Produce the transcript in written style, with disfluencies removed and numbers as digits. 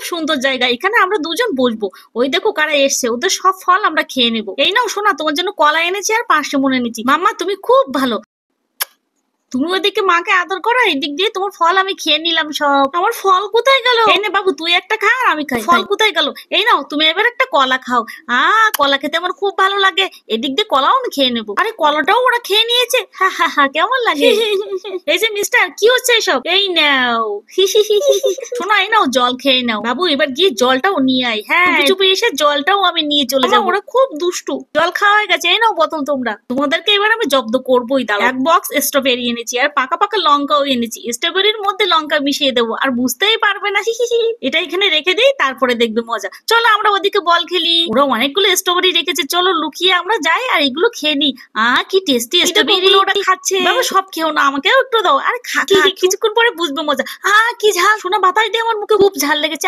সুন্দর জায়গা, এখানে আমরা দুজন বসবো। ওই দেখো কারা এসছে, ওদের সব ফল আমরা খেয়ে নেবো। এই নাও সোনা, তোমার জন্য কলা এনেছি আর পাঁচটা এনেছি। মাম্মা তুমি খুব ভালো, তুমি ওদিকে মাকে আদর করো, এদিক দিয়ে তোমার ফল আমি খেয়ে নিলাম সব। আমার ফল কোথায় গেল? এই নে বাবু, তুই একটা খা আর আমি খাই। ফল কোথায় গেল? এই নাও তুমি এবার একটা কলা খাও। কলা খেতে আমার খুব ভালো লাগে, এদিক দিয়ে কলাও আমি খেয়ে নেবো। আরে কলাটাও ওরা খেয়ে নিয়েছে, হা হা হা, কেমন লাগে? এই যে মিস্টার, কি হচ্ছে এসব? এই নাও শোনো, এই নাও জল খেয়ে নাও। বাবু এবার গিয়ে জলটাও নিয়ে আয়। হ্যাঁ, চুপি চুপি এসে জলটাও আমি নিয়ে চলে যাবো। ওরা খুব দুষ্টু। জল খাওয়া হয়ে গেছে, এই নাও বোতল তোমরা। তোমাদেরকে এবার আমি জব্দ করবোই। দাঁড়াও, এক বক্স স্ট্রবেরি এনেছি আর পাকা পাকা লঙ্কাও এনেছি। স্ট্রবেরির মধ্যে লঙ্কা মিশিয়ে দেবো, আর বুঝতেই পারবে না। এটা এখানে রেখে দিই, তারপরে দেখবে মজা। চলো আমরা ওদিকে বল খেলি। ওরা অনেকগুলো স্ট্রবেরি রেখেছে, চলো লুকিয়ে আমরা যাই আর এগুলো খেয়ে নিই। কি টেস্টি স্ট্রবেরি ওরা খাচ্ছে। বাবা সব খেও না, আমাকেও একটু দাও। আরে খা, কিছুক্ষণ পরে বুঝবে মজা। কি ঝাল! শোনা বাতাস দিয়ে আমার মুখে খুব ঝাল লেগেছে।